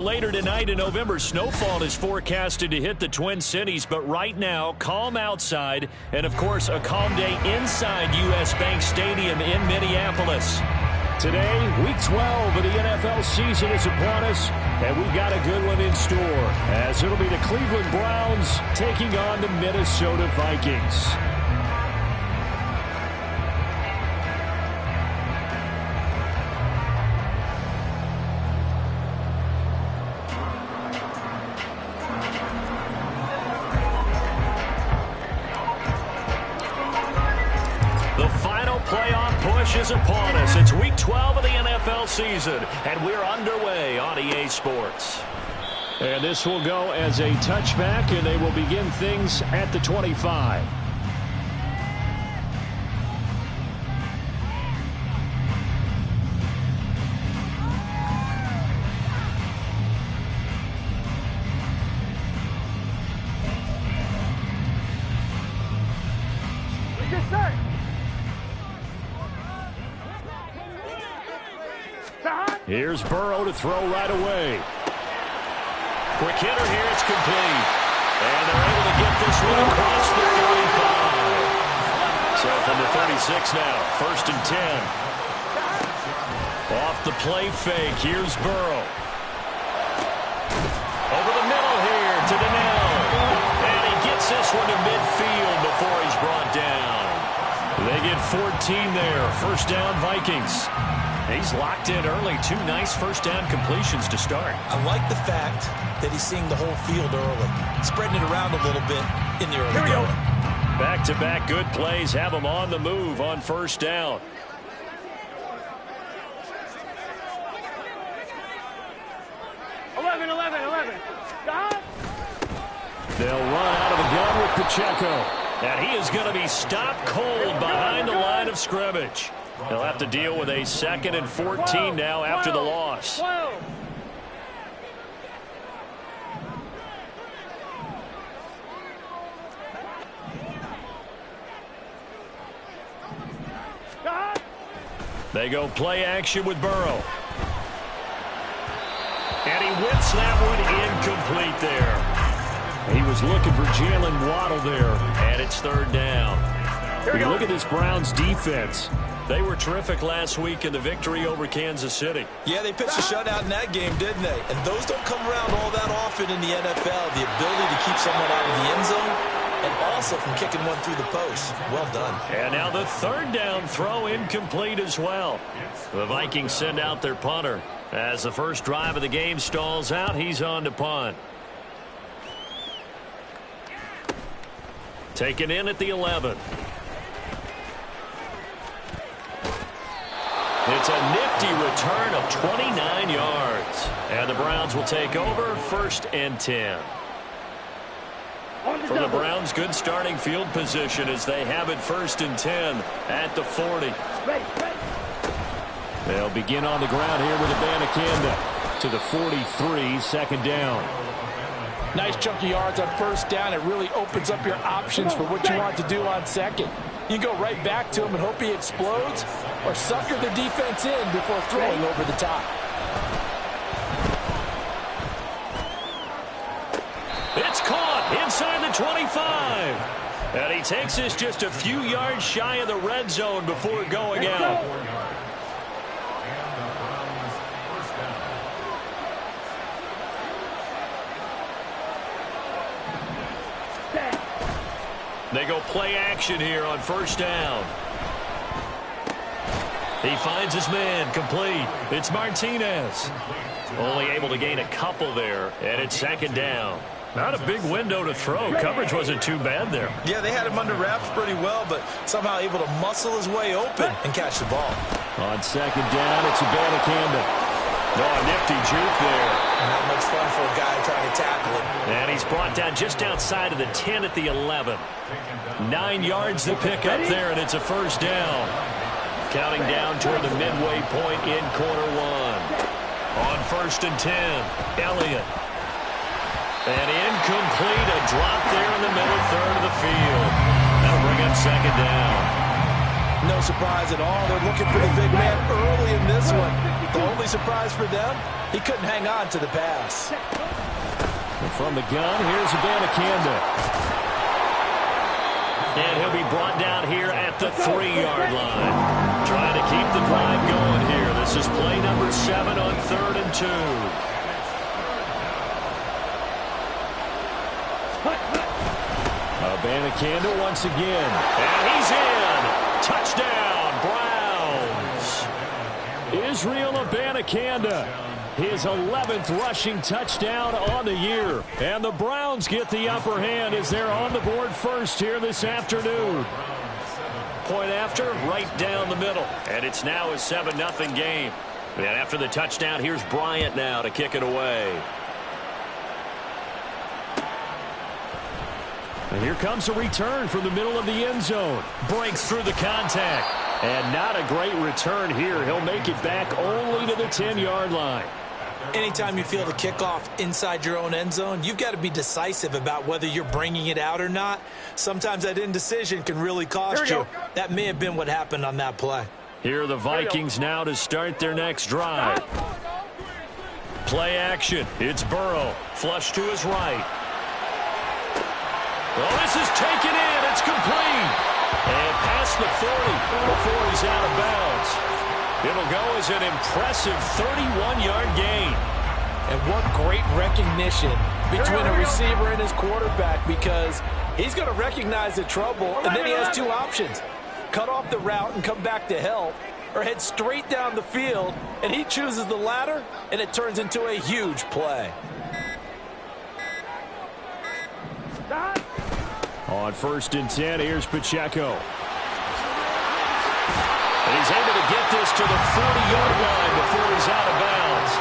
Later tonight in November, snowfall is forecasted to hit the Twin Cities, but right now, calm outside, and of course, a calm day inside U.S. Bank Stadium in Minneapolis. Today, Week 12 of the NFL season is upon us, and we've got a good one in store, as it'll be the Cleveland Browns taking on the Minnesota Vikings. Is upon us. It's Week 12 of the NFL season, and we're underway on EA Sports. And this will go as a touchback, and they will begin things at the 25. Here's Burrow to throw right away. Quick hitter here, it's complete. And they're able to get this one across the 35. So from the 36 now, 1st and 10. Off the play fake, here's Burrow. Over the middle here to Donnell. And he gets this one to midfield before he's brought down. They get 14 there, 1st down Vikings. He's locked in early. 2 nice first down completions to start. I like the fact that he's seeing the whole field early, spreading it around a little bit in the early going. Back-to-back good plays have him on the move on 1st down. They'll run out of the gun with Pacheco. And he is going to be stopped cold behind the line of scrimmage. He'll have to deal with a 2nd and 14 now after the loss. They go play action with Burrow. And he whips that one incomplete there. He was looking for Jalen Waddle there, and it's 3rd down. When you look at this Browns defense, they were terrific last week in the victory over Kansas City. Yeah, they pitched a shutout in that game, didn't they? And those don't come around all that often in the NFL. The ability to keep someone out of the end zone and also from kicking one through the post. Well done. And now the 3rd down throw incomplete as well. The Vikings send out their punter. As the first drive of the game stalls out, he's on to punt. Taken in at the 11. It's a nifty return of 29 yards. And the Browns will take over 1st and 10. For the Browns, good starting field position as they have it 1st and 10 at the 40. They'll begin on the ground here with Abanikanda to the 43, 2nd down. Nice chunky yards on 1st down. It really opens up your options for what you want to do on 2nd. You can go right back to him and hope he explodes, or sucker the defense in before throwing over the top. It's caught inside the 25. And he takes this just a few yards shy of the red zone before going out. They go play action here on 1st down. He finds his man, complete. It's Martinez. Only able to gain a couple there, and it's 2nd down. Not a big window to throw. Coverage wasn't too bad there. Yeah, they had him under wraps pretty well, but somehow able to muscle his way open and catch the ball. On 2nd down, it's Abanikanda. Oh, a nifty juke there. Not much fun for a guy trying to tackle him. And he's brought down just outside of the 10 at the 11. 9 yards to pick up there, and it's a 1st down. Counting down toward the midway point in quarter 1. On 1st and 10, Elliott. And incomplete, a drop there in the middle 3rd of the field. That'll bring up 2nd down. No surprise at all. They're looking for the big man early in this one. The only surprise for them, he couldn't hang on to the pass. And from the gun, here's Abanikanda. And he'll be brought down here at the 3-yard line. Trying to keep the drive going here. This is play number 7 on 3rd and 2. Abanikanda once again. And he's in. Touchdown, Browns. Israel Abanikanda. His 11th rushing touchdown on the year. And the Browns get the upper hand as they're on the board first here this afternoon. Point after, right down the middle. And it's now a 7-0 game. And after the touchdown, here's Bryant now to kick it away. And here comes a return from the middle of the end zone. Breaks through the contact. And not a great return here. He'll make it back only to the 10-yard line. Anytime you feel the kickoff inside your own end zone, you've got to be decisive about whether you're bringing it out or not. Sometimes that indecision can really cost you. That may have been what happened on that play. Here are the Vikings now to start their next drive. Play action. It's Burrow. Flush to his right. Well, this is taken in. It's complete. And past the 40 before he's out of bounds. It'll go as an impressive 31-yard gain. And what great recognition between a receiver and his quarterback, because he's going to recognize the trouble, and then he has two options. Cut off the route and come back to help, or head straight down the field, and he chooses the latter, and it turns into a huge play. On 1st and 10, here's Pacheco. And he's able to get this to the 40-yard line before he's out of bounds.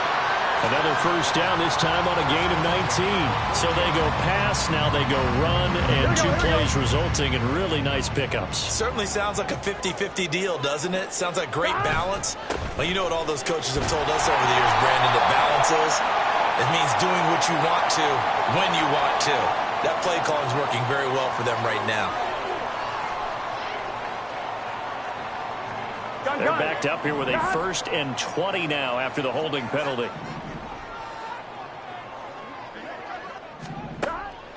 Another first down, this time on a gain of 19. So they go pass, now they go run, and 2 plays resulting in really nice pickups. Certainly sounds like a 50-50 deal, doesn't it? Sounds like great balance. Well, you know what all those coaches have told us over the years, Brandon, that balance is? It means doing what you want to, when you want to. That play call is working very well for them right now. They're backed up here with a 1st and 20 now after the holding penalty.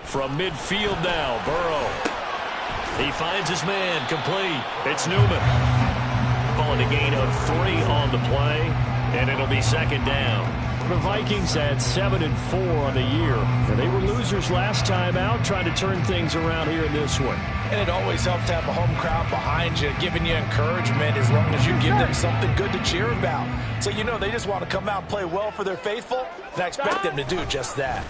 From midfield now, Burrow. He finds his man, complete. It's Newman. Calling a gain of 3 on the play, and it'll be 2nd down. The Vikings had 7-4 on the year. They were losers last time out, trying to turn things around here in this one. And it always helps to have a home crowd behind you, giving you encouragement as long as you give them something good to cheer about. So you know they just want to come out and play well for their faithful, and I expect them to do just that.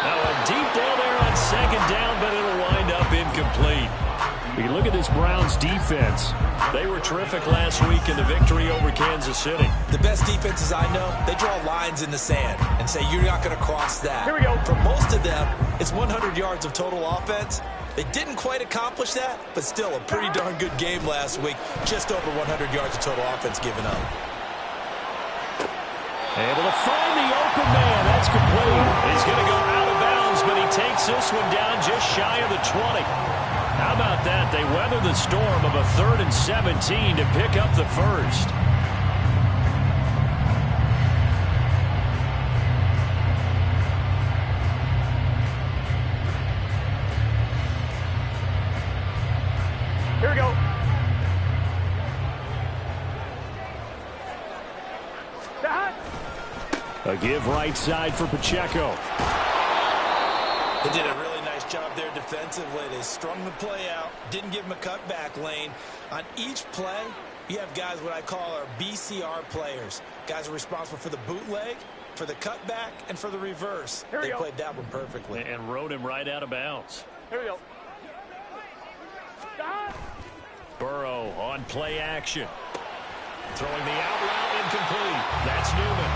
Now a deep ball there on 2nd down, but it'll wind up incomplete. You can look at this Browns defense. They were terrific last week in the victory over Kansas City. The best defenses I know, they draw lines in the sand and say you're not going to cross that. Here we go. For most of them, it's 100 yards of total offense. They didn't quite accomplish that, but still a pretty darn good game last week. Just over 100 yards of total offense given up. Able to find the open man. That's complete. He's going to go out of bounds, but he takes this one down just shy of the 20. How about that? They weather the storm of a 3rd and 17 to pick up the first. Here we go. A give right side for Pacheco. They did a really nice job there defensively. They strung the play out, didn't give him a cutback lane. On each play, you have guys what I call our BCR players. Guys are responsible for the bootleg, for the cutback, and for the reverse. They played that one perfectly. And rode him right out of bounds. Here we go. Burrow on play action. Throwing the out route incomplete. That's Newman.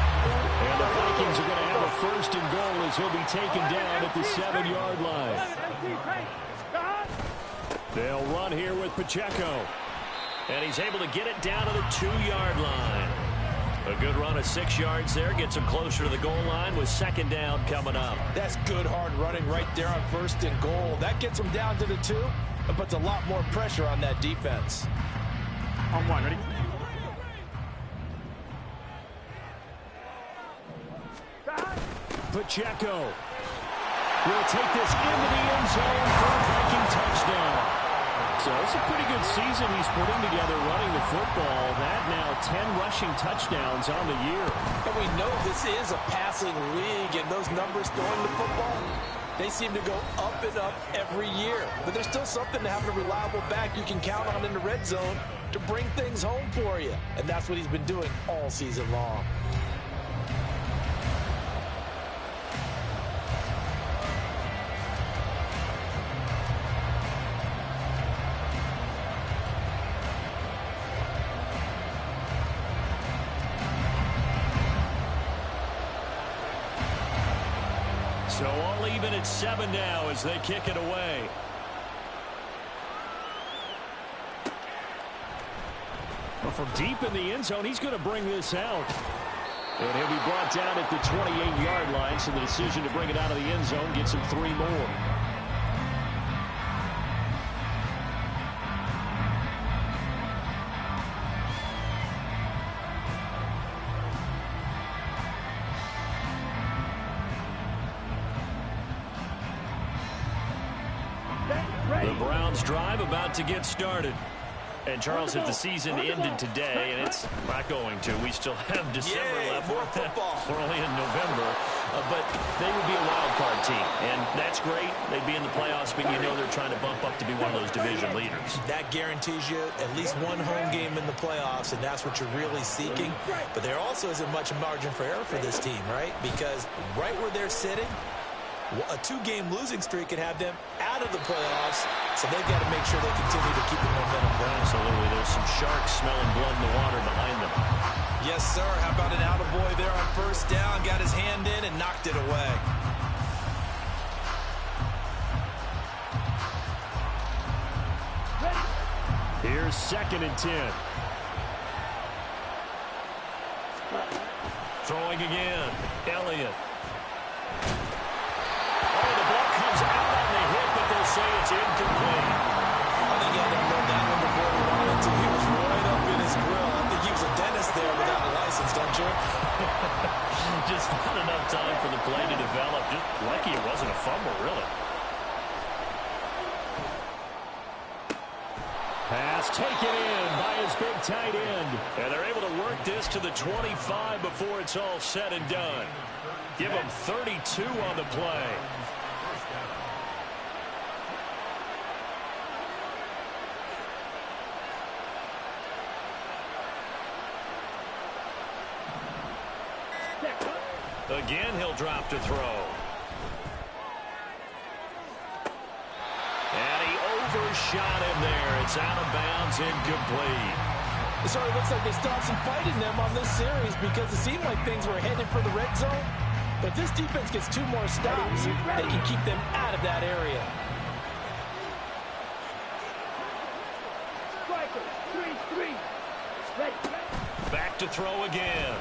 And the Vikings are going to have a 1st and goal as he'll be taken down at the 7-yard line. They'll run here with Pacheco. And he's able to get it down to the 2-yard line. A good run of 6 yards there. Gets him closer to the goal line with second down coming up. That's good hard running right there on 1st and goal. That gets him down to the 2 and puts a lot more pressure on that defense. On 1, ready? Pacheco will take this into the end zone for a Viking touchdown. So it's a pretty good season he's putting together running the football. That now 10 rushing touchdowns on the year. And we know this is a passing league, and those numbers throwing the football, they seem to go up and up every year. But there's still something to having a reliable back you can count on in the red zone to bring things home for you. And that's what he's been doing all season long. So all even at 7 now as they kick it away. Well, from deep in the end zone, he's going to bring this out. And he'll be brought down at the 28-yard line, so the decision to bring it out of the end zone gets him 3 more. The Browns drive about to get started. And Charles, if the season ended today, and it's not going to, we still have December left. More football. We're only in November, but they would be a wild card team, and that's great. They'd be in the playoffs, but you know they're trying to bump up to be one of those division leaders. That guarantees you at least one home game in the playoffs, and that's what you're really seeking. But there also isn't much margin for error for this team, right? Because right where they're sitting, a 2-game losing streak could have them out of the playoffs, so they've got to make sure they continue to keep the momentum going. Absolutely. There's some sharks smelling blood in the water behind them. Yes, sir. How about an attaboy there on 1st down? Got his hand in and knocked it away. Here's 2nd and 10. Throwing again. Elliott. Say it's incomplete. I think he had to load that one before he wanted to. He was right up in his grill. I think he was a dentist there without a license, don't you? Just not enough time for the play to develop. Just lucky it wasn't a fumble, really. Pass taken in by his big tight end. And they're able to work this to the 25 before it's all said and done. Give him 32 on the play. Again, he'll drop to throw. And he overshot him there. It's out of bounds, incomplete. It sort of looks like they still have some fight in them on this series because it seemed like things were headed for the red zone. But if this defense gets 2 more stops, they can keep them out of that area. Back to throw again.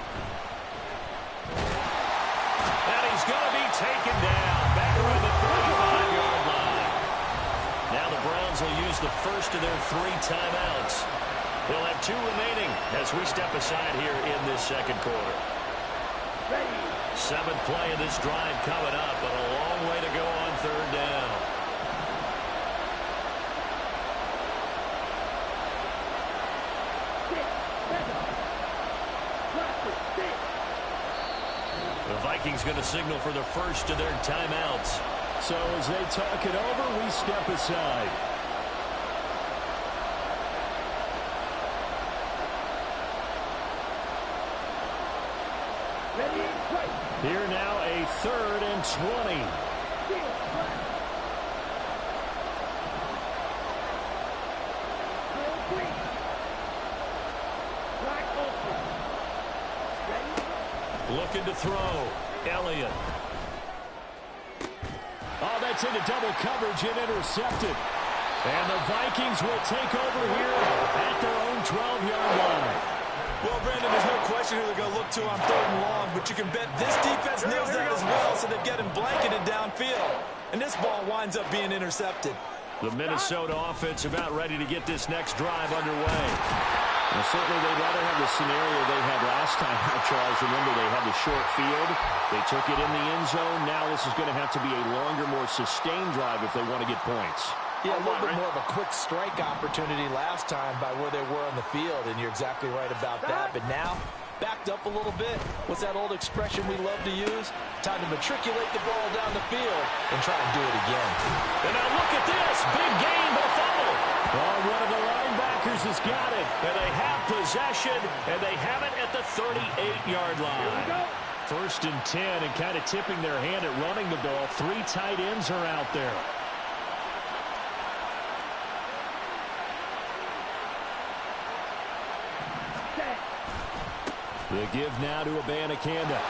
And he's going to be taken down back around the 35-yard line. Now the Browns will use the first of their 3 timeouts. They'll have 2 remaining as we step aside here in this second quarter. 7th play of this drive coming up, but a long way to go on 3rd down. The Vikings going to signal for the first of their timeouts. So as they talk it over, we step aside. Here now a 3rd and 20. Looking to throw. Elliott. Oh, that's into double coverage and intercepted. And the Vikings will take over here at their own 12-yard line. Well, Brandon, there's no question who they're going to look to on 3rd and long, but you can bet this defense nails that as well, so they've got him blanketed downfield. And this ball winds up being intercepted. The Minnesota offense about ready to get this next drive underway. Well, certainly they'd rather have the scenario they had last time. Charles, remember, they had the short field. They took it in the end zone. Now this is going to have to be a longer, more sustained drive if they want to get points. Yeah, a little bit more of a quick strike opportunity last time by where they were on the field, and you're exactly right about that. But now, backed up a little bit. What's that old expression we love to use? Time to matriculate the ball down the field and try and do it again. And now look at this. Big gain, but a fumble. Oh, one of the linebackers has got it. And they have possession, and they have it at the 38-yard line. 1st and 10, and kind of tipping their hand at running the ball. 3 tight ends are out there. The give now to Abanikanda.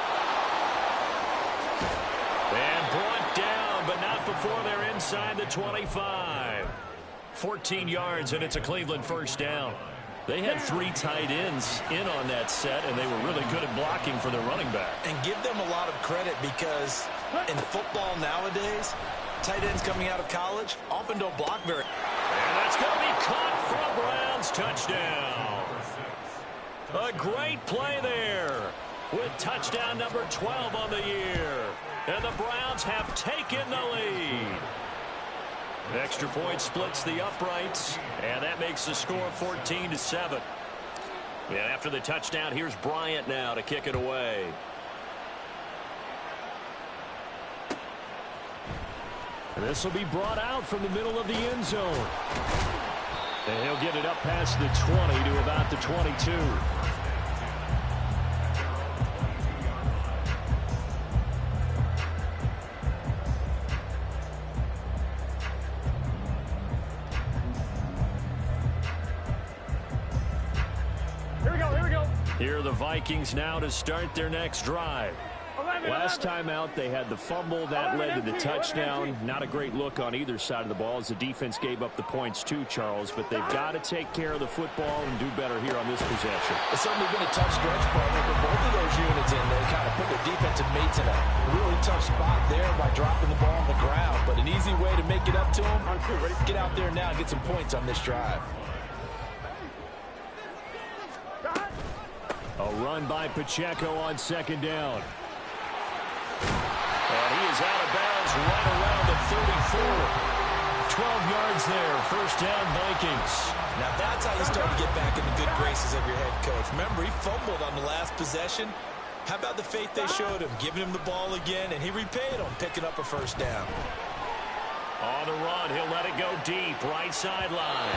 And brought down, but not before they're inside the 25. 14 yards, and it's a Cleveland 1st down. They had 3 tight ends in on that set, and they were really good at blocking for their running back. And give them a lot of credit because in football nowadays, tight ends coming out of college often don't block very. And that's going to be caught for a Browns touchdown. A great play there with touchdown number 12 on the year. And the Browns have taken the lead. Extra point splits the uprights, and that makes the score 14-7. And after the touchdown, here's Bryant now to kick it away. And this will be brought out from the middle of the end zone. And he'll get it up past the 20 to about the 22. Here are the Vikings now to start their next drive. Last time out, they had the fumble. That led to the touchdown. Not a great look on either side of the ball as the defense gave up the points too, Charles. But they've got to take care of the football and do better here on this possession. It's certainly been a tough stretch, partner, for both of those units in. They kind of put their defensive mates in a really tough spot there by dropping the ball on the ground. But an easy way to make it up to them, get out there now and get some points on this drive. A run by Pacheco on 2nd down. And he is out of bounds right around the 34. 12 yards there. 1st down, Vikings. Now that's how you start to get back in the good graces of your head coach. Remember, he fumbled on the last possession. How about the faith they showed him, giving him the ball again, and he repaid them, picking up a 1st down. On the run, he'll let it go deep, right sideline.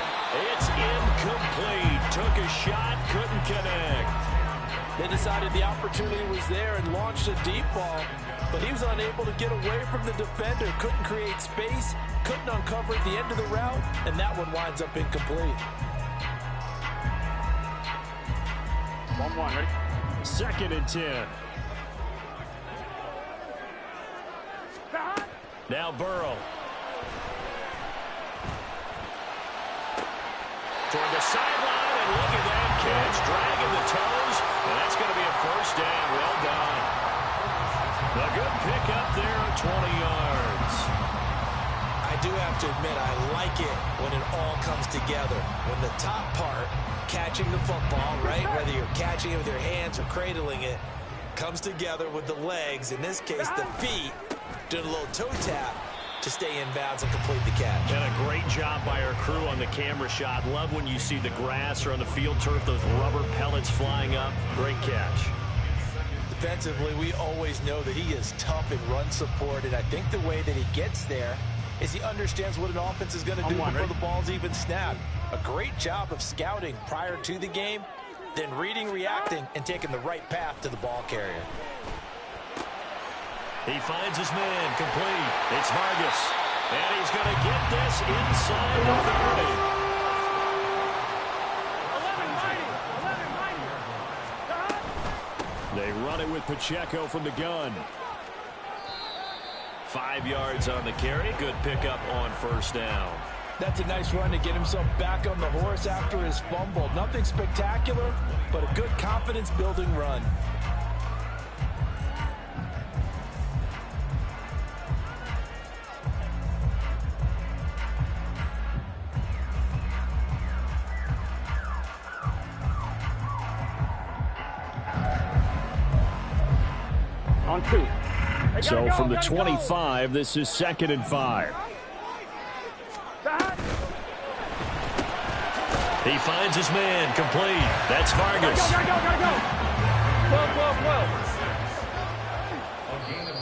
It's incomplete. Took a shot, couldn't connect. They decided the opportunity was there and launched a deep ball, but he was unable to get away from the defender, couldn't create space, couldn't uncover the end of the route, and that one winds up incomplete. 1-1, ready? 2nd and 10. Now Burrow. Toward the sideline, and look at that catch, dragging the toes, and that's going to be a 1st down. Well done. A good pickup there at 20 yards. I do have to admit, I like it when it all comes together. When the top part, catching the football, right, whether you're catching it with your hands or cradling it, comes together with the legs, in this case the feet, doing a little toe tap to stay in bounds and complete the catch. And a great job by our crew on the camera shot. Love when you see the grass or on the field turf, those rubber pellets flying up. Great catch. Defensively, we always know that he is tough in run support, and I think the way that he gets there is he understands what an offense is going to do before the ball's even snapped. A great job of scouting prior to the game, then reading, reacting, and taking the right path to the ball carrier. He finds his man, complete. It's Vargas. And he's going to get this inside the 30. 11-90. They run it with Pacheco from the gun. 5 yards on the carry. Good pickup on 1st down. That's a nice run to get himself back on the horse after his fumble. Nothing spectacular, but a good confidence-building run. On 2. So from the 25, this is 2nd and 5. He finds his man, complete. That's Vargas.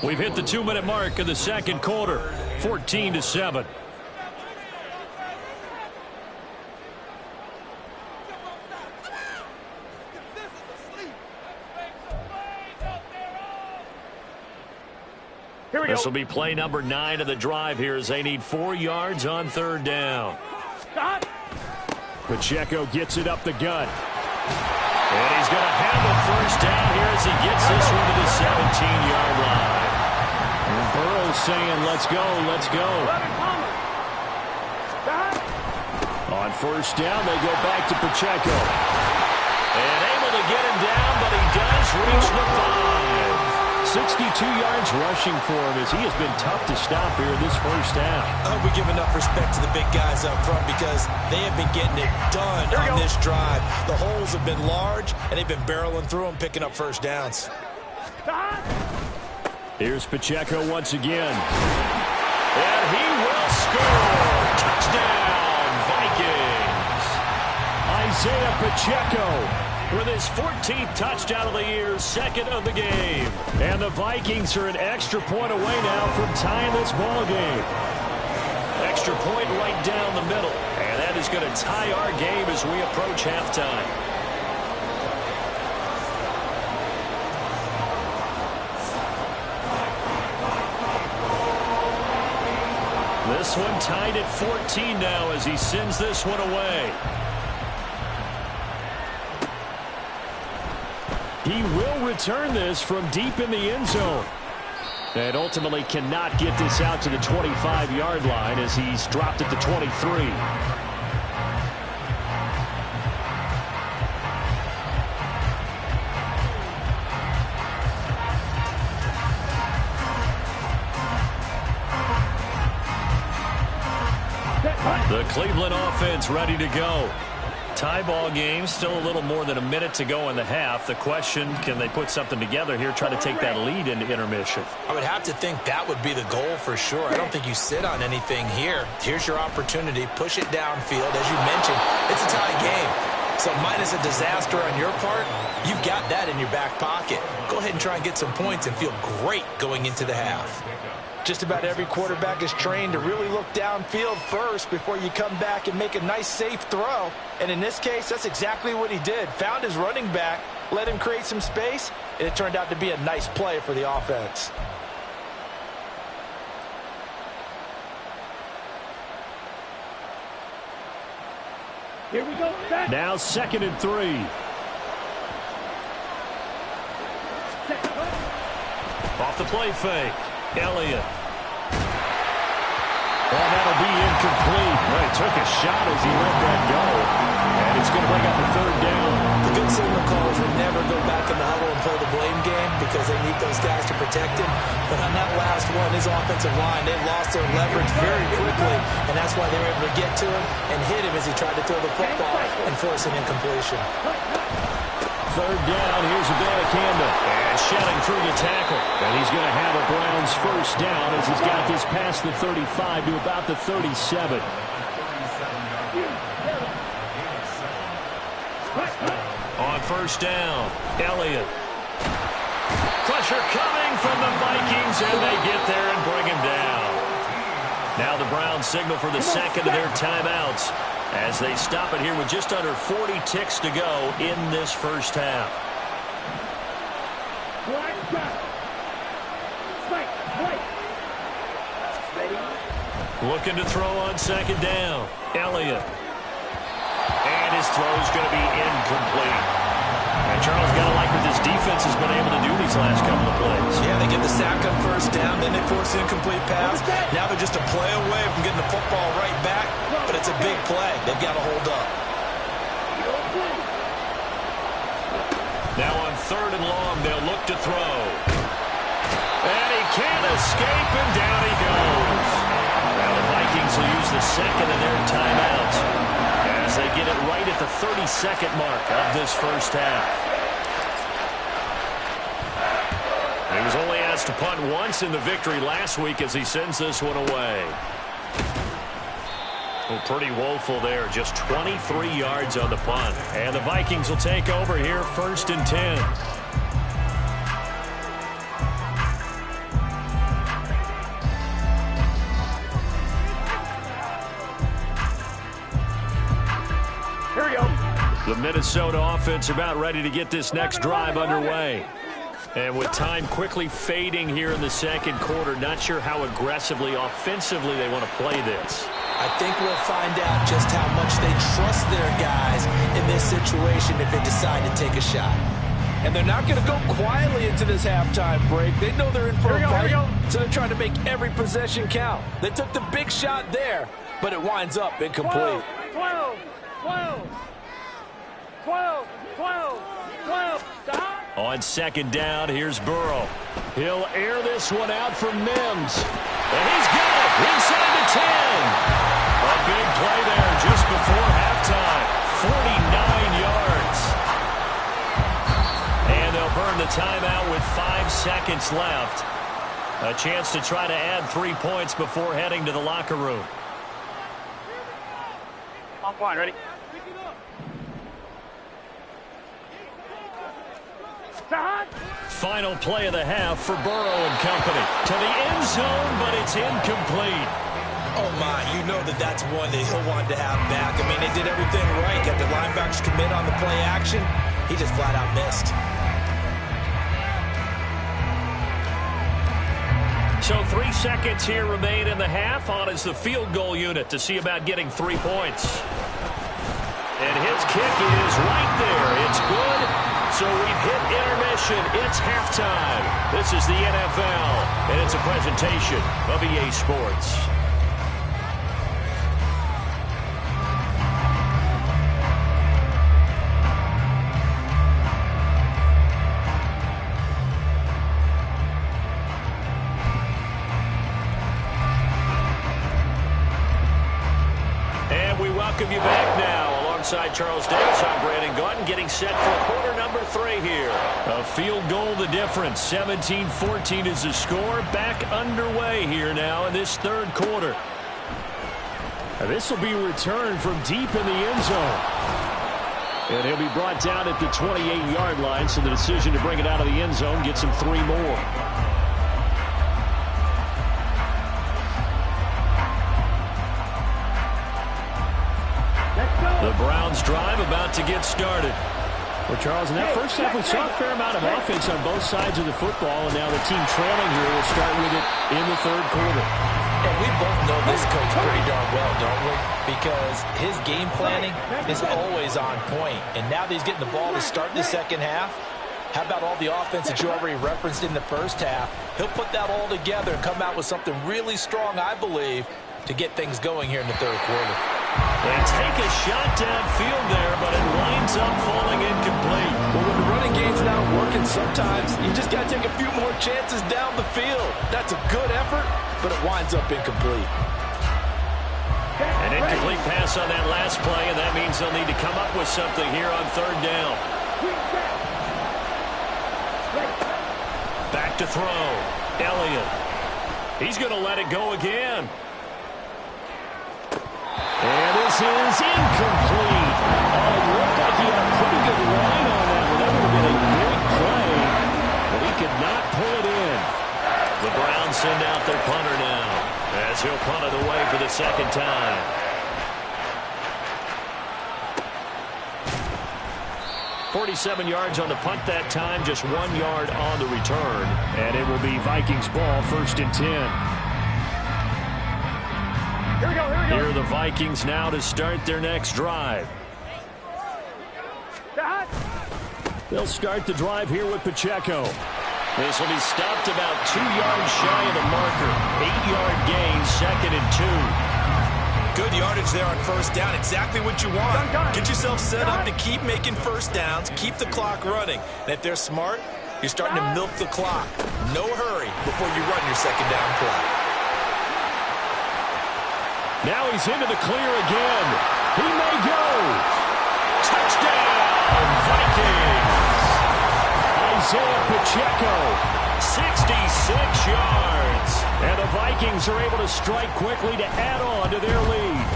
We've hit the 2-minute mark of the second quarter, 14-7. This will be play number 9 of the drive here as they need 4 yards on 3rd down. Pacheco gets it up the gut. And he's going to have a 1st down here as he gets this one to the 17-yard line. And Burrow's saying, let's go, let's go. On 1st down, they go back to Pacheco. And able to get him down, but he does reach the 5. 62 yards rushing for him as he has been tough to stop here in this 1st half. I hope we give enough respect to the big guys up front because they have been getting it done on this drive. The holes have been large, and they've been barreling through them, picking up 1st downs. Here's Pacheco once again. And he will score. Touchdown, Vikings. Isaiah Pacheco with his 14th touchdown of the year, 2nd of the game. And the Vikings are an extra point away now from tying this ball game. Extra point right down the middle. And that is going to tie our game as we approach halftime. This one tied at 14 now as he sends this one away. He will return this from deep in the end zone. And ultimately cannot get this out to the 25-yard line as he's dropped at the 23. The Cleveland offense ready to go. Tie ball game, still a little more than a minute to go in the half. The question, can they put something together here, try to take that lead into intermission? I would have to think that would be the goal for sure. I don't think you sit on anything here. Here's your opportunity. Push it downfield. As you mentioned, it's a tie game. So minus a disaster on your part, you've got that in your back pocket. Go ahead and try and get some points and feel great going into the half. Just about every quarterback is trained to really look downfield first before you come back and make a nice, safe throw. And in this case, that's exactly what he did. Found his running back, let him create some space, and it turned out to be a nice play for the offense. Here we go. Back. Now 2nd and 3. Off the play fake. Elliott. And that'll be incomplete. Well, he took a shot as he let that go. And it's going to bring up a 3rd down. The good signal callers would never go back in the huddle and play the blame game because they need those guys to protect him. But on that last one, his offensive line, they lost their leverage very quickly. And that's why they were able to get to him and hit him as he tried to throw the football and force an incompletion. 3rd down, here's Abanikanda. And shedding through the tackle. And he's going to have a Browns 1st down as he's got this past the 35 to about the 37. On 1st down, Elliott. Pressure coming from the Vikings, and they get there and bring him down. Now the Browns signal for the 2nd of their timeouts as they stop it here with just under 40 ticks to go in this 1st half. Looking to throw on 2nd down. Elliott. And his throw is going to be incomplete. And Charles, got to like what this defense has been able to do these these last couple of plays. Yeah, they get the sack on first down, then they force an incomplete pass. Now they're just a play away from getting the football right back, but it's a big play. They've got to hold up. Now on 3rd and long, they'll look to throw. And he can't escape, and down he goes. Now the Vikings will use the second of their timeouts as they get it right at the 32nd mark of this first half. He was only asked to punt once in the victory last week as he sends this one away. Well, pretty woeful there. Just 23 yards on the punt. And the Vikings will take over here 1st and 10. Here we go. The Minnesota offense about ready to get this next drive underway. And with time quickly fading here in the second quarter, not sure how aggressively, offensively they want to play this. I think we'll find out just how much they trust their guys in this situation if they decide to take a shot. And they're not going to go quietly into this halftime break. They know they're in for a fight, so they're trying to make every possession count. They took the big shot there, but it winds up incomplete. 12. On 2nd down, here's Burrow. He'll air this one out for Mims. And he's got it inside the 10. A big play there just before halftime. 49 yards. And they'll burn the timeout with 5 seconds left. A chance to try to add 3 points before heading to the locker room. On point, ready? Final play of the half for Burrow and company. To the end zone, but it's incomplete. Oh, my, you know that's one that he'll want to have back. I mean, they did everything right. Got the linebackers commit on the play action. He just flat out missed. So 3 seconds here remain in the half. On is the field goal unit to see about getting 3 points. And his kick is right there. It's good. So we've hit intermission. It's halftime. This is the NFL, and it's a presentation of EA Sports. And we welcome you back now. Alongside Charles Davis, I'm Brandon Gautin, getting set for quarter number 3 here. A field goal the difference. 17-14 is the score. Back underway here now in this 3rd quarter. This will be returned from deep in the end zone. And he'll be brought down at the 28-yard line, so the decision to bring it out of the end zone gets him 3 more. The Browns drive about to get started. Well, Charles, in that first half, we saw a fair amount of offense on both sides of the football, and now the team trailing here will start with it in the 3rd quarter. And we both know this coach pretty darn well, don't we? Because his game planning is always on point. And now that he's getting the ball to start the second half, how about all the offense that you already referenced in the first half? He'll put that all together and come out with something really strong, I believe, to get things going here in the 3rd quarter. And take a shot downfield there, but it winds up falling incomplete. Well, when the running game's not working, sometimes you just got to take a few more chances down the field. That's a good effort, but it winds up incomplete. An incomplete pass on that last play, and that means they'll need to come up with something here on 3rd down. Back to throw. Elliott. He's going to let it go again. And this is incomplete. It looked like he had a pretty good line on that one. That would have been a big play, but he could not pull it in. The Browns send out their punter now as he'll punt it away for the 2nd time. .47 yards on the punt that time, just 1 yard on the return. And it will be Vikings ball, 1st and 10. Here are the Vikings now to start their next drive. They'll start the drive here with Pacheco. This will be stopped about 2 yards shy of the marker. 8-yard gain, 2nd and 2. Good yardage there on first down. Exactly what you want. Get yourself set up to keep making first downs, keep the clock running. And if they're smart, you're starting to milk the clock. No hurry before you run your second down play. Now he's into the clear again. He may go. Touchdown, Vikings. Isaiah Pacheco, 66 yards. And the Vikings are able to strike quickly to add on to their lead.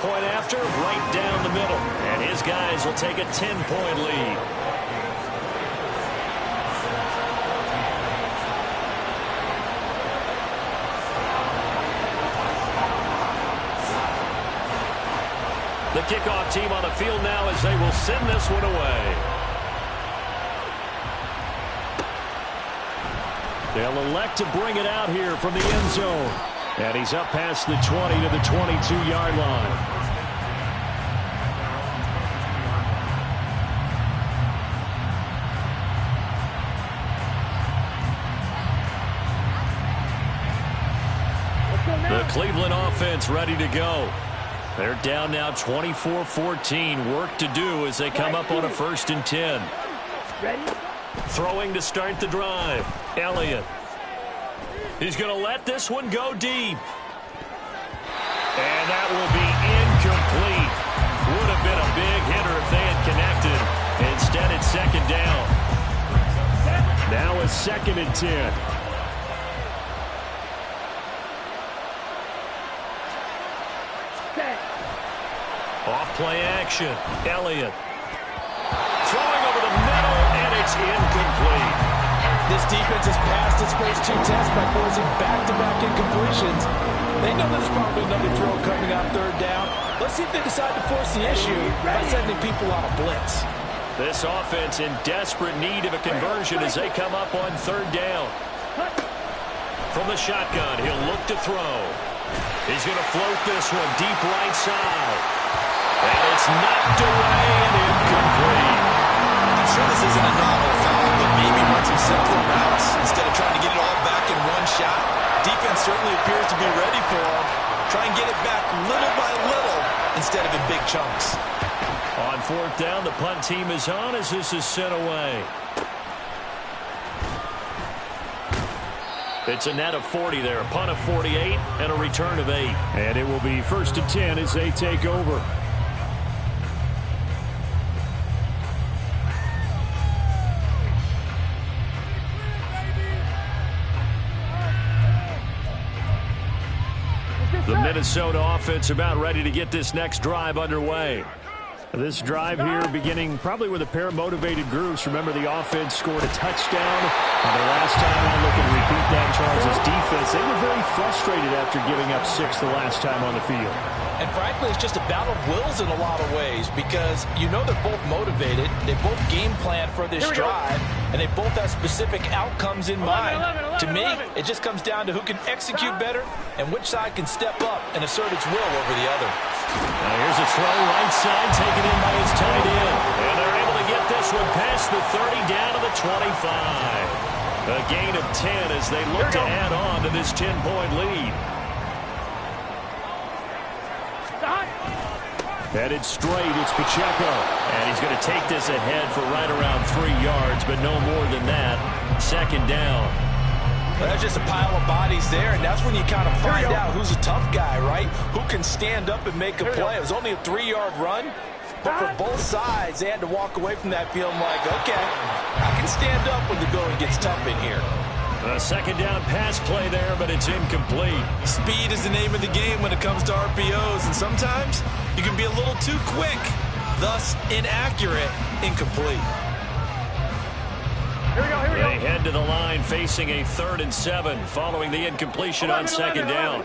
Point after, right down the middle. And his guys will take a 10-point lead. The kickoff team on the field now as they will send this one away. They'll elect to bring it out here from the end zone. And he's up past the 20 to the 22-yard line. The Cleveland offense ready to go. They're down now 24-14. Work to do as they come up on a 1st and 10. Ready? Throwing to start the drive. Elliott. He's going to let this one go deep. And that will be incomplete. Would have been a big hitter if they had connected. Instead, it's 2nd down. Now it's 2nd and 10. Off play action. Elliott. Throwing over the middle, and it's incomplete. This defense has passed its first 2 tests by forcing back-to-back incompletions. They know there's probably another throw coming on 3rd down. Let's see if they decide to force the issue by sending people on a blitz. This offense in desperate need of a conversion as they come up on 3rd down. From the shotgun, he'll look to throw. He's going to float this one deep right side. And it's knocked away and incomplete. I'm sure this isn't a novel thought, but maybe run some simpler routes instead of trying to get it all back in one shot. Defense certainly appears to be ready for him. Try and get it back little by little instead of in big chunks. On 4th down, the punt team is on as this is sent away. It's a net of 40 there, a punt of 48, and a return of 8. And it will be 1st and 10 as they take over. The Minnesota offense about ready to get this next drive underway. This drive here beginning probably with a pair of motivated groups. Remember, the offense scored a touchdown. And the last time I look and repeat that, Charles' defense, they were very frustrated after giving up 6 the last time on the field. And frankly, it's just a battle of wills in a lot of ways because you know they're both motivated. They both game plan for this drive, and they both have specific outcomes in mind. To me, it just comes down to who can execute better and which side can step up and assert its will over the other. Now here's a throw right side taken in by his tight end. And they're able to get this one past the 30 down to the 25. A gain of 10 as they look to add on to this 10-point lead. Headed straight, it's Pacheco. And he's going to take this ahead for right around 3 yards, but no more than that. 2nd down. Well, that's just a pile of bodies there, and that's when you kind of find out who's a tough guy, right? Who can stand up and make a play. It was only a 3-yard run, but for both sides, they had to walk away from that feeling like, okay, I can stand up when the going gets tough in here. A 2nd down pass play there, but it's incomplete. Speed is the name of the game when it comes to RPOs, and sometimes you can be a little too quick, thus inaccurate, incomplete. Here we go. They head to the line facing a 3rd and 7 following the incompletion on 2nd down.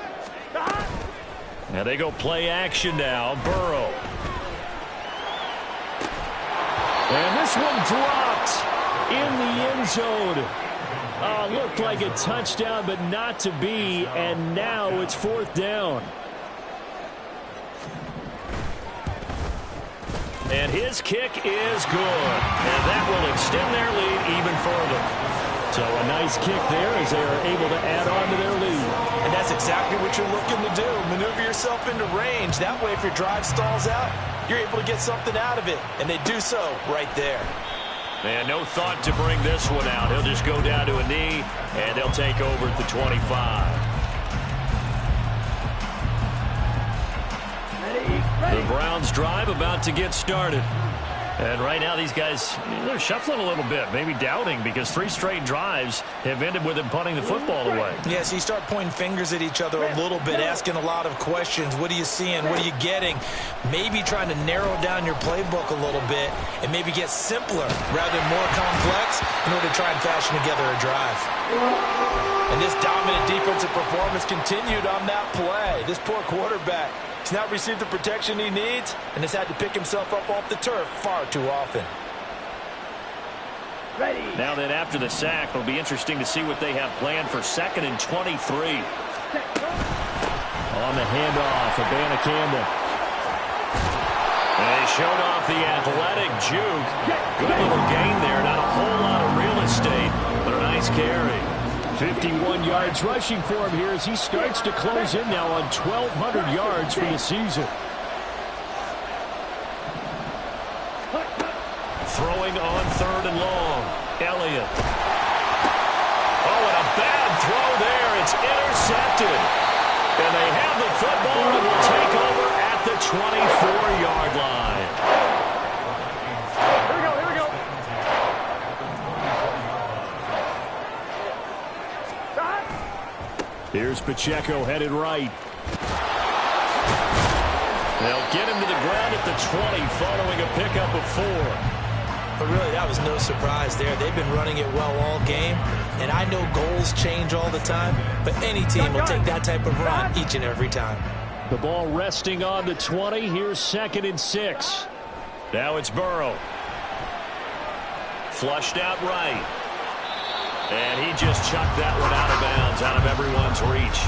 And they go play action now. Burrow. And this one dropped in the end zone. Looked like a touchdown, but not to be. And now it's 4th down. And his kick is good. And that will extend their lead even further. So a nice kick there as they are able to add on to their lead. And that's exactly what you're looking to do. Maneuver yourself into range. That way, if your drive stalls out, you're able to get something out of it. And they do so right there. And no thought to bring this one out. He'll just go down to a knee, and they'll take over at the 25. The Browns drive about to get started. And right now these guys, they're shuffling a little bit, maybe doubting, because 3 straight drives have ended with them punting the football away. Yeah, so you start pointing fingers at each other a little bit, asking a lot of questions. What are you seeing? What are you getting? Maybe trying to narrow down your playbook a little bit and maybe get simpler rather than more complex in order to try and fashion together a drive. And this dominant defensive performance continued on that play. This poor quarterback has not received the protection he needs and has had to pick himself up off the turf far too often. Now then, after the sack, it'll be interesting to see what they have planned for 2nd and 23. On the handoff, Abanikanda. And they showed off the athletic juke. Good little gain there. Not a whole lot of real estate, but a nice carry. 51 yards rushing for him here as he starts to close in now on 1,200 yards for the season. Throwing on 3rd and long. Elliott. Oh, and a bad throw there. It's intercepted. And they have the football and will take over at the 24-yard line. Here we go, here we go. Here's Pacheco headed right. They'll get him to the ground at the 20 following a pickup of 4. But really, that was no surprise there. They've been running it well all game, and I know goals change all the time, but any team will take that type of run each and every time. The ball resting on the 20. Here's 2nd and 6. Now it's Burrow. Flushed out right. And he just chucked that one out of bounds, out of everyone's reach.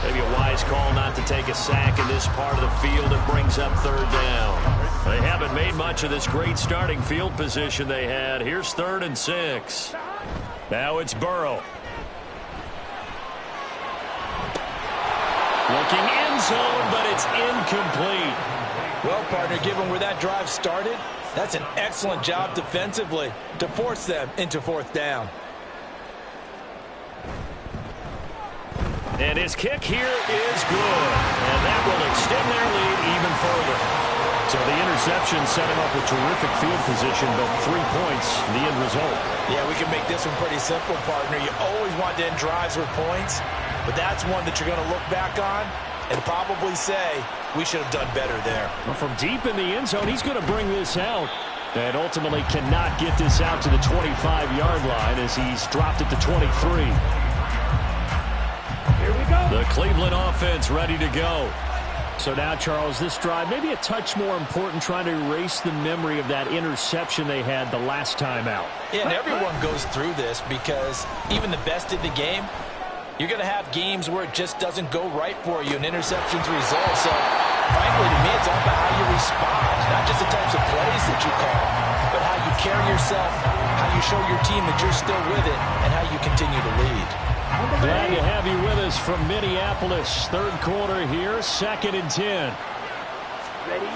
Maybe a wise call not to take a sack in this part of the field. It brings up 3rd down. They haven't made much of this great starting field position they had. Here's 3rd and 6. Now it's Burrow. Looking end zone, but it's incomplete. Well, partner, given where that drive started, that's an excellent job defensively to force them into 4th down. And his kick here is good. And that will extend their lead even further. So the interception set him up with terrific field position, but 3 points, the end result. Yeah, we can make this one pretty simple, partner. You always want to end drives with points, but that's one that you're going to look back on and probably say, we should have done better there. Well, from deep in the end zone, he's going to bring this out. And ultimately cannot get this out to the 25-yard line as he's dropped it to 23. Here we go. The Cleveland offense ready to go. So now, Charles, this drive maybe a touch more important, trying to erase the memory of that interception they had the last time out. Yeah, and everyone goes through this because even the best in the game, you're going to have games where it just doesn't go right for you and interceptions result. So, frankly, to me, it's all about how you respond, not just the types of plays that you call, but how you carry yourself, how you show your team that you're still with it, and how you continue to lead. Glad to have you with us from Minneapolis. 3rd quarter here, 2nd and 10. Ready?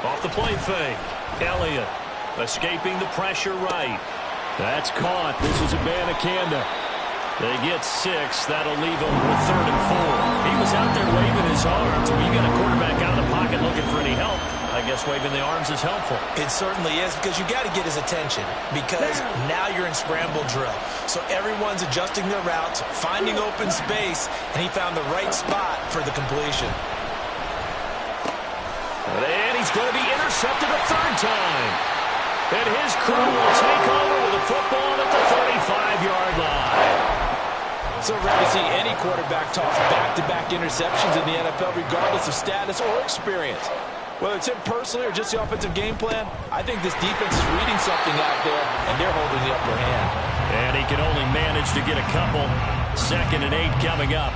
Off the play fake. Elliott escaping the pressure right. That's caught. This is Abanikanda. They get 6. That'll leave them with 3rd and 4. He was out there waving his arms. When you got a quarterback out of the pocket looking for any help, I guess waving the arms is helpful. It certainly is, because you got to get his attention, because now you're in scramble drill. So everyone's adjusting their routes, finding open space, and he found the right spot for the completion. And he's going to be intercepted a 3rd time. And his crew will take over with the football at the 35-yard line. So rare to see any quarterback toss back-to-back interceptions in the NFL, regardless of status or experience. Whether it's him personally or just the offensive game plan, I think this defense is reading something out there, and they're holding the upper hand. And he can only manage to get a couple. 2nd and 8 coming up.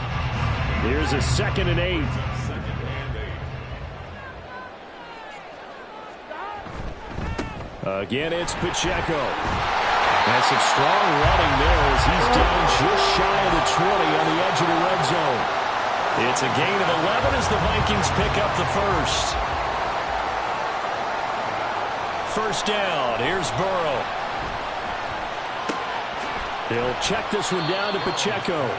Here's a 2nd and 8. Again, it's Pacheco. That's some strong running there as he's down just shy of the 20 on the edge of the red zone. It's a gain of 11 as the Vikings pick up the first. First down. Here's Burrow. He'll check this one down to Pacheco.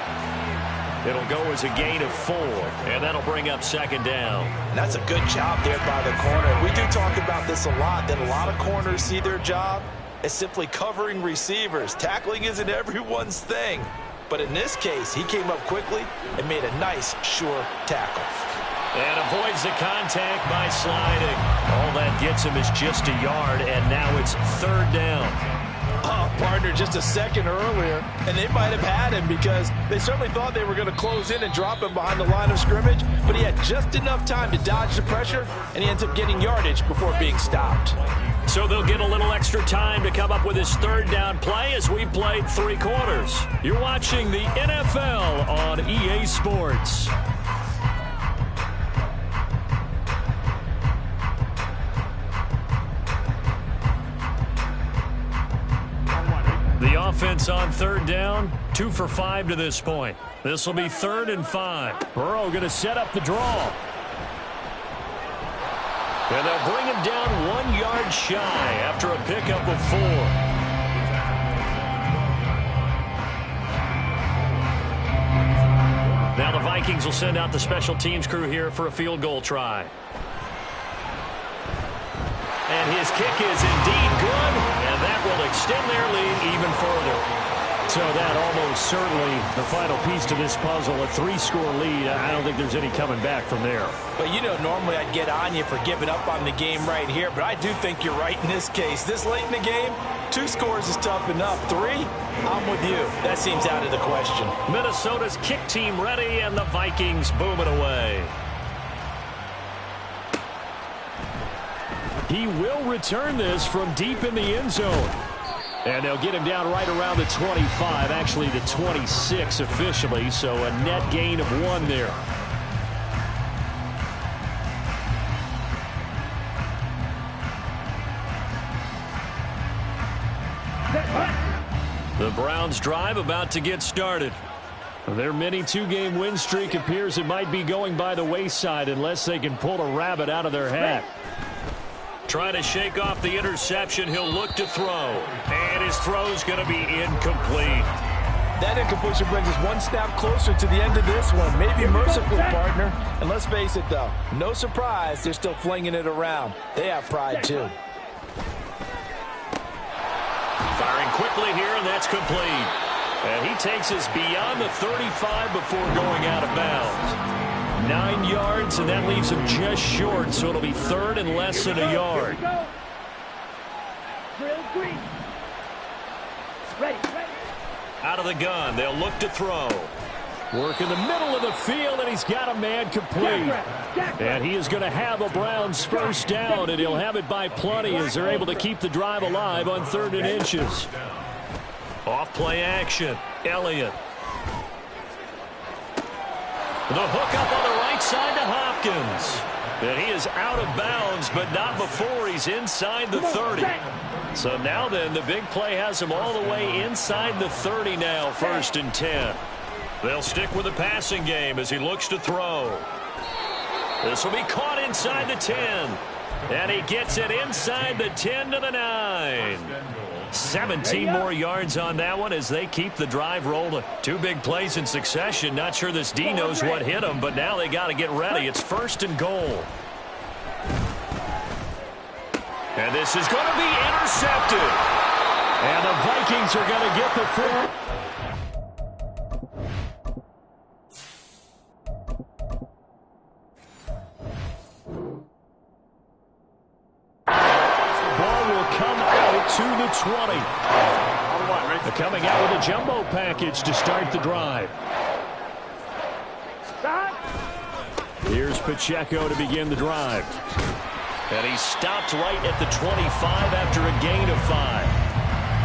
It'll go as a gain of 4, and that'll bring up second down. And that's a good job there by the corner. We do talk about this a lot, that a lot of corners see their job as simply covering receivers. Tackling isn't everyone's thing. But in this case, he came up quickly and made a nice, sure tackle. And avoids the contact by sliding. All that gets him is just a yard, and now it's third down. Partner, just a second earlier, and they might have had him because they certainly thought they were going to close in and drop him behind the line of scrimmage, but he had just enough time to dodge the pressure, and he ends up getting yardage before being stopped. So they'll get a little extra time to come up with his third down play as we've played 3 quarters. You're watching the NFL on EA Sports. The offense on third down, 2 for 5 to this point. This will be 3rd and 5. Burrow going to set up the draw. And they'll bring him down 1 yard shy after a pickup of 4. Now the Vikings will send out the special teams crew here for a field goal try. And his kick is indeed good, and that will extend their lead even further. So that almost certainly the final piece to this puzzle, a 3-score lead. I don't think there's any coming back from there. But you know, normally I'd get on you for giving up on the game right here, but I do think you're right in this case. This late in the game, 2 scores is tough enough. 3, I'm with you. That seems out of the question. Minnesota's kick team ready, and the Vikings boom it away. He will return this from deep in the end zone. And they'll get him down right around the 25, actually the 26 officially, so a net gain of 1 there. The Browns drive about to get started. Their mini 2-game win streak appears it might be going by the wayside unless they can pull a rabbit out of their hat. Trying to shake off the interception, he'll look to throw. And his throw's going to be incomplete. That incompletion brings us 1 step closer to the end of this one. Maybe merciful, partner. And let's face it, though, no surprise, they're still flinging it around. They have pride, too. Firing quickly here, and that's complete. And he takes us beyond the 35 before going out of bounds. 9 yards, and that leaves him just short, so it'll be 3rd and less than a yard. Out of the gun, they'll look to throw. Work in the middle of the field, and he's got a man complete. And he is going to have a Browns first down, and he'll have it by plenty as they're able to keep the drive alive on 3rd and inches. Off play action, Elliott. The hook up on the right side to Hopkins. And he is out of bounds, but not before he's inside the 30. So now then, the big play has him all the way inside the 30 now, 1st and 10. They'll stick with the passing game as he looks to throw. This will be caught inside the 10. And he gets it inside the 10 to the 9. 17 more yards on that one as they keep the drive rolling. 2 big plays in succession. Not sure this D knows what hit him, but now they got to get ready. It's 1st and goal. And this is going to be intercepted. And the Vikings are going to get the foot. To the 20. They're coming out with a jumbo package to start the drive. Here's Pacheco to begin the drive. And he stopped right at the 25 after a gain of 5.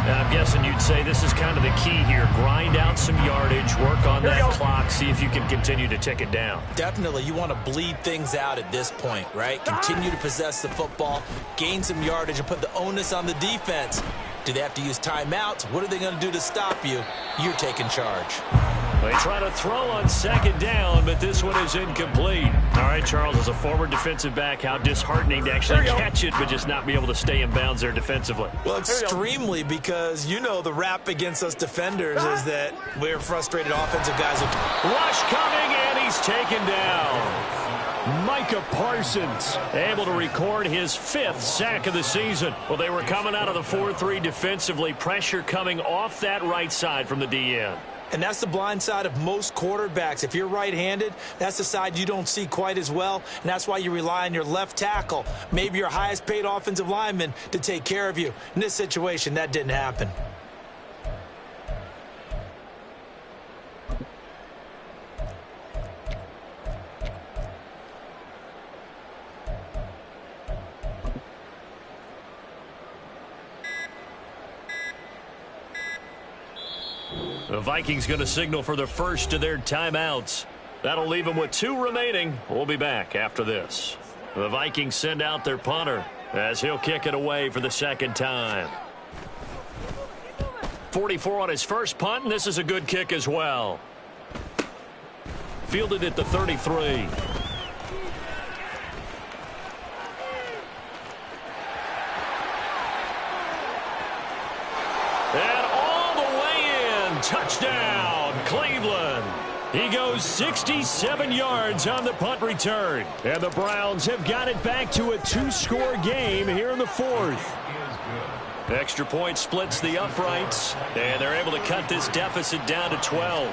Now, I'm guessing you'd say this is kind of the key here. Grind out some yardage, work on that clock, see if you can continue to tick it down. Definitely. You want to bleed things out at this point, right? Continue to possess the football, gain some yardage, and put the onus on the defense. Do they have to use timeouts? What are they going to do to stop you? You're taking charge. They try to throw on second down, but this one is incomplete. All right, Charles, as a former defensive back, how disheartening to actually catch it, but just not be able to stay in bounds there defensively. Well, extremely, because you know the rap against us defenders is that we're frustrated offensive guys. Rush coming, and he's taken down. Micah Parsons able to record his 5th sack of the season. Well, they were coming out of the 4-3 defensively. Pressure coming off that right side from the DN. And that's the blind side of most quarterbacks. If you're right-handed, that's the side you don't see quite as well, and that's why you rely on your left tackle, maybe your highest-paid offensive lineman, to take care of you. In this situation, that didn't happen. The Vikings going to signal for the first of their timeouts. That'll leave them with 2 remaining. We'll be back after this. The Vikings send out their punter as he'll kick it away for the second time. 44 on his first punt, and this is a good kick as well. Fielded at the 33. Touchdown, Cleveland. He goes 67 yards on the punt return. And the Browns have got it back to a 2-score game here in the 4th. Extra point splits the uprights, and they're able to cut this deficit down to 12.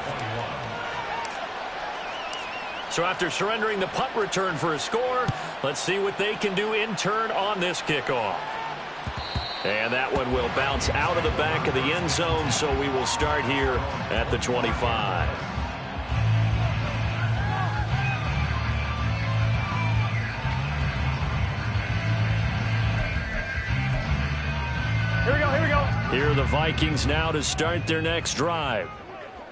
So after surrendering the punt return for a score, let's see what they can do in turn on this kickoff. And that one will bounce out of the back of the end zone, so we will start here at the 25. Here we go, here we go. Here are the Vikings now to start their next drive.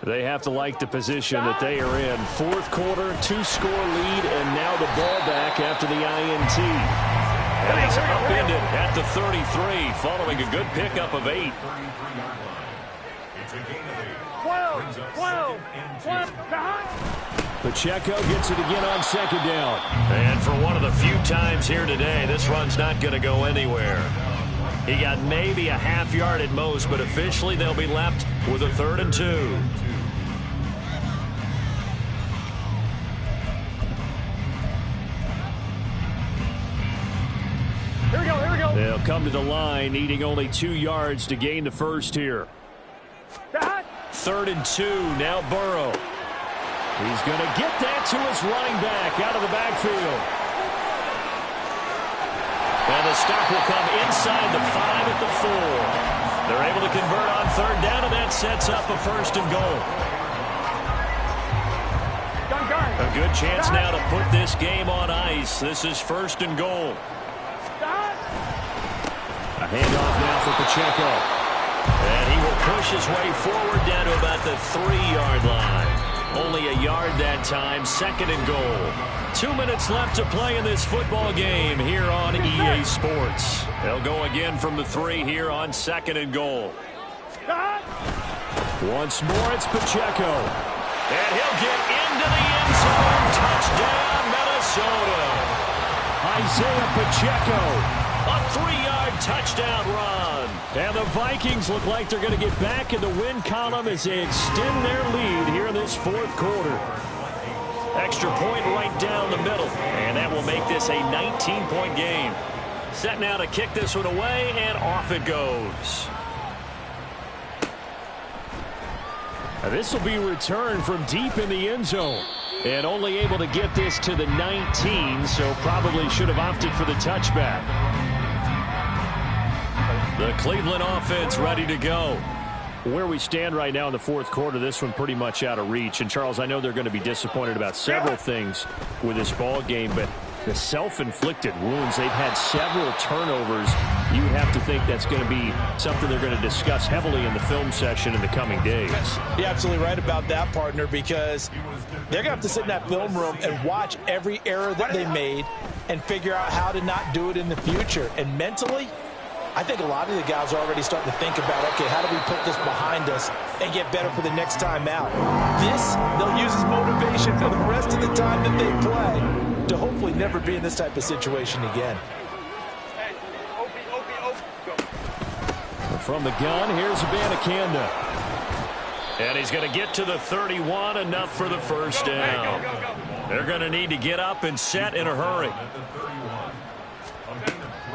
They have to like the position that they are in. 4th quarter, 2-score lead, and now the ball back after the INT. And he's upended at the 33, following a good pickup of 8. 12. Pacheco gets it again on second down. And for one of the few times here today, this run's not going to go anywhere. He got maybe a half yard at most, but officially they'll be left with a 3rd and 2. Here we go, here we go. They'll come to the line, needing only 2 yards to gain the first here. 3rd and 2, now Burrow. He's going to get that to his running back out of the backfield. And the stop will come inside the 5 at the 4. They're able to convert on 3rd down, and that sets up a 1st and goal. A good chance now to put this game on ice. This is 1st and goal. A handoff now for Pacheco. And he will push his way forward down to about the 3-yard line. Only a yard that time, 2nd and goal. 2 minutes left to play in this football game here on EA Sports. They'll go again from the 3 here on 2nd and goal. Once more, it's Pacheco. And he'll get into the end zone. Touchdown, Minnesota. Isaiah Pacheco. A 3-yard touchdown run. And the Vikings look like they're going to get back in the win column as they extend their lead here in this 4th quarter. Extra point right down the middle. And that will make this a 19-point game. Set now to kick this one away, and off it goes. Now this will be returned from deep in the end zone. And only able to get this to the 19, so probably should have opted for the touchback. The Cleveland offense ready to go. Where we stand right now in the 4th quarter, this one pretty much out of reach. And, Charles, I know they're going to be disappointed about several things with this ball game, but the self-inflicted wounds, they've had several turnovers. You have to think that's going to be something they're going to discuss heavily in the film session in the coming days. You're absolutely right about that, partner, because they're going to have to sit in that film room and watch every error that they made and figure out how to not do it in the future. And mentally, I think a lot of the guys are already starting to think about, okay, how do we put this behind us and get better for the next time out? This, they'll use as motivation for the rest of the time that they play to hopefully never be in this type of situation again. From the gun, here's Abanikanda. And he's going to get to the 31, enough for the first down. They're going to need to get up and set in a hurry.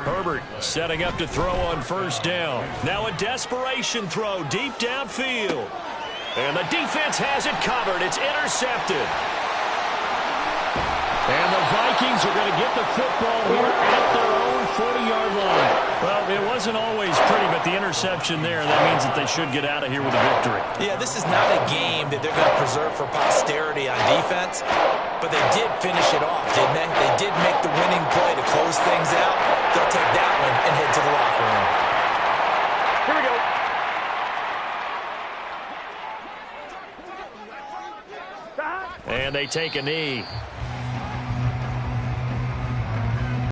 Herbert setting up to throw on first down. Now a desperation throw deep downfield. And the defense has it covered. It's intercepted. And the Vikings are going to get the football here at their own 40-yard line. Well, it wasn't always pretty, but the interception there, that means that they should get out of here with a victory. Yeah, this is not a game that they're going to preserve for posterity on defense, but they did finish it off, didn't they? They did make the winning play to close things out. They'll take that one and head to the locker room. Here we go. And they take a knee.